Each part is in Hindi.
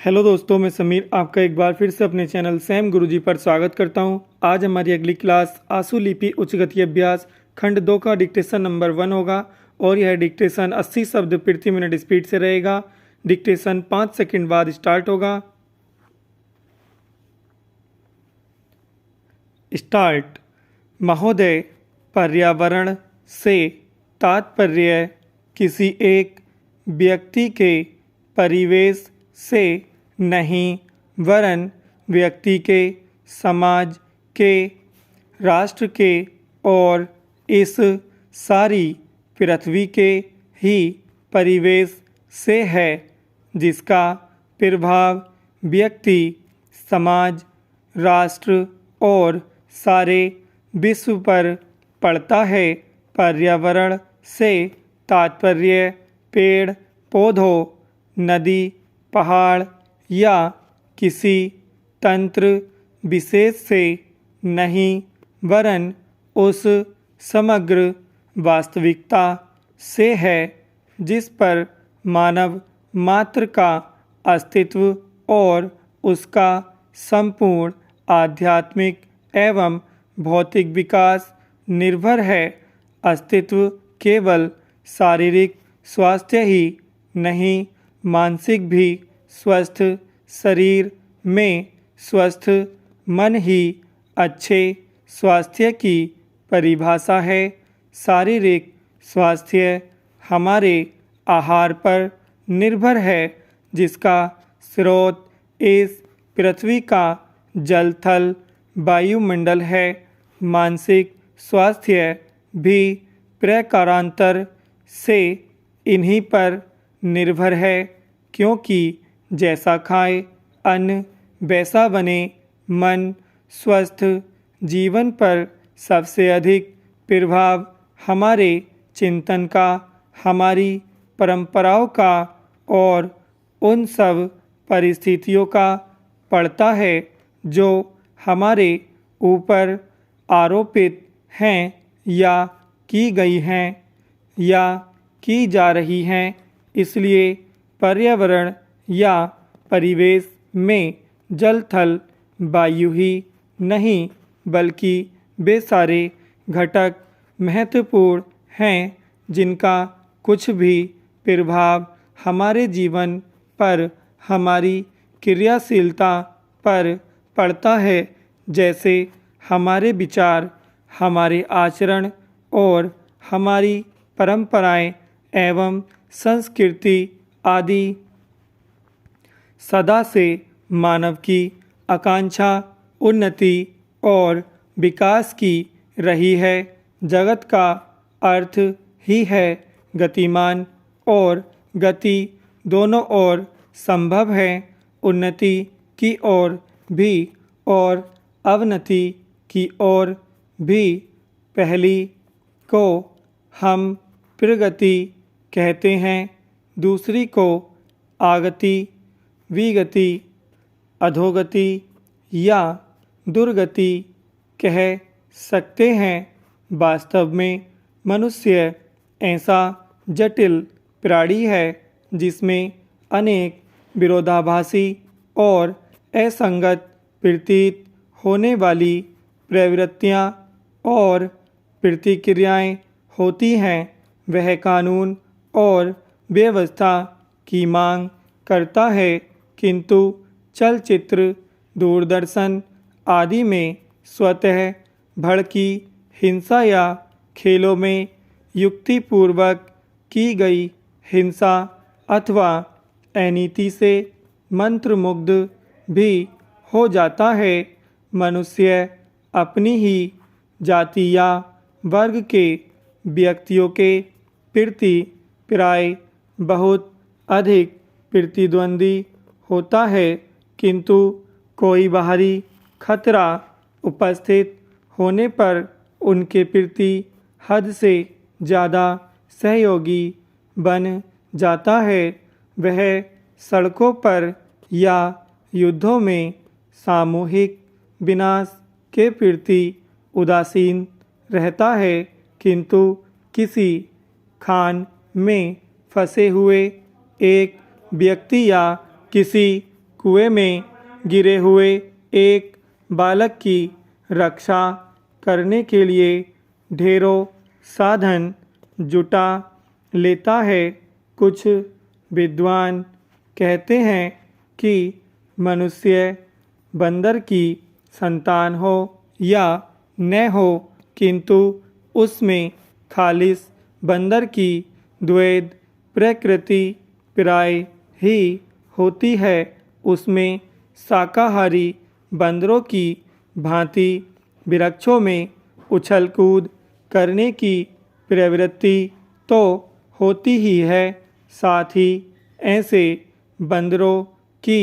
हेलो दोस्तों, मैं समीर आपका एक बार फिर से अपने चैनल सैम गुरुजी पर स्वागत करता हूं। आज हमारी अगली क्लास आंसू लिपि उच्च गति अभ्यास खंड 2 का डिक्टेशन नंबर 1 होगा और यह डिक्टेशन 80 शब्द प्रति मिनट स्पीड से रहेगा। डिक्टेशन 5 सेकंड बाद स्टार्ट होगा। स्टार्ट। महोदय, पर्यावरण से तात्पर्य किसी एक व्यक्ति के परिवेश से नहीं वरन व्यक्ति के, समाज के, राष्ट्र के और इस सारी पृथ्वी के ही परिवेश से है, जिसका प्रभाव व्यक्ति, समाज, राष्ट्र और सारे विश्व पर पड़ता है। पर्यावरण से तात्पर्य पेड़ पौधों, नदी, पहाड़ या किसी तंत्र विशेष से नहीं वरन उस समग्र वास्तविकता से है जिस पर मानव मात्र का अस्तित्व और उसका संपूर्ण आध्यात्मिक एवं भौतिक विकास निर्भर है। अस्तित्व केवल शारीरिक स्वास्थ्य ही नहीं, मानसिक भी स्वस्थ शरीर में स्वस्थ मन ही अच्छे स्वास्थ्य की परिभाषा है। शारीरिक स्वास्थ्य हमारे आहार पर निर्भर है, जिसका स्रोत इस पृथ्वी का जल थल वायुमंडल है। मानसिक स्वास्थ्य भी प्रकारांतर से इन्हीं पर निर्भर है, क्योंकि जैसा खाए अन्न वैसा बने। मन स्वस्थ जीवन पर सबसे अधिक प्रभाव हमारे चिंतन का, हमारी परंपराओं का और उन सब परिस्थितियों का पड़ता है जो हमारे ऊपर आरोपित हैं या की गई हैं या की जा रही हैं। इसलिए पर्यावरण या परिवेश में जल थल वायु ही नहीं बल्कि वे सारे घटक महत्वपूर्ण हैं, जिनका कुछ भी प्रभाव हमारे जीवन पर, हमारी क्रियाशीलता पर पड़ता है। जैसे हमारे विचार, हमारे आचरण और हमारी परंपराएं एवं संस्कृति आदि। सदा से मानव की आकांक्षा उन्नति और विकास की रही है। जगत का अर्थ ही है गतिमान, और गति दोनों ओर संभव है, उन्नति की ओर भी और अवनति की ओर भी। पहली को हम प्रगति कहते हैं, दूसरी को आगति, विगति, अधोगति या दुर्गति कह सकते हैं। वास्तव में मनुष्य ऐसा जटिल प्राणी है जिसमें अनेक विरोधाभासी और असंगत प्रतीत होने वाली प्रवृत्तियाँ और प्रतिक्रियाएं होती हैं। वह कानून और व्यवस्था की मांग करता है, किंतु चलचित्र, दूरदर्शन आदि में स्वतः भड़की हिंसा या खेलों में युक्तिपूर्वक की गई हिंसा अथवा अनीति से मंत्रमुग्ध भी हो जाता है। मनुष्य अपनी ही जाति या वर्ग के व्यक्तियों के प्रति प्राय बहुत अधिक प्रतिद्वंदी होता है, किंतु कोई बाहरी खतरा उपस्थित होने पर उनके प्रति हद से ज़्यादा सहयोगी बन जाता है। वह सड़कों पर या युद्धों में सामूहिक विनाश के प्रति उदासीन रहता है, किंतु किसी खान में फंसे हुए एक व्यक्ति या किसी कुएं में गिरे हुए एक बालक की रक्षा करने के लिए ढेरों साधन जुटा लेता है। कुछ विद्वान कहते हैं कि मनुष्य बंदर की संतान हो या न हो, किंतु उसमें खालिस बंदर की द्वैध प्रकृति प्राय ही होती है। उसमें शाकाहारी बंदरों की भांति वृक्षों में उछल कूद करने की प्रवृत्ति तो होती ही है, साथ ही ऐसे बंदरों की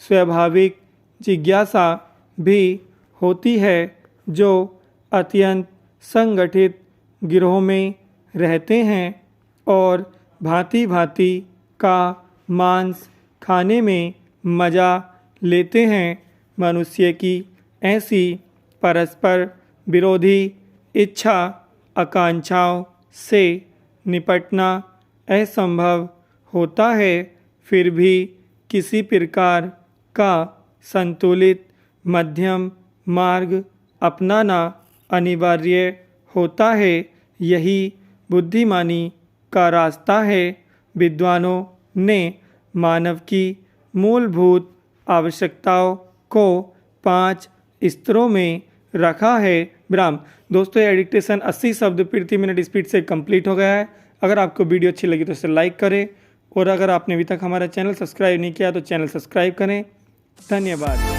स्वाभाविक जिज्ञासा भी होती है जो अत्यंत संगठित गिरोह में रहते हैं और भांति भांति का मांस खाने में मज़ा लेते हैं। मनुष्य की ऐसी परस्पर विरोधी इच्छा आकांक्षाओं से निपटना असंभव होता है, फिर भी किसी प्रकार का संतुलित मध्यम मार्ग अपनाना अनिवार्य होता है। यही बुद्धिमानी का रास्ता है। विद्वानों ने मानव की मूलभूत आवश्यकताओं को 5 स्तरों में रखा है। विराम। दोस्तों, यह डिक्टेशन 80 शब्द प्रति मिनट स्पीड से कंप्लीट हो गया है। अगर आपको वीडियो अच्छी लगी तो इसे लाइक करें और अगर आपने अभी तक हमारा चैनल सब्सक्राइब नहीं किया तो चैनल सब्सक्राइब करें। धन्यवाद।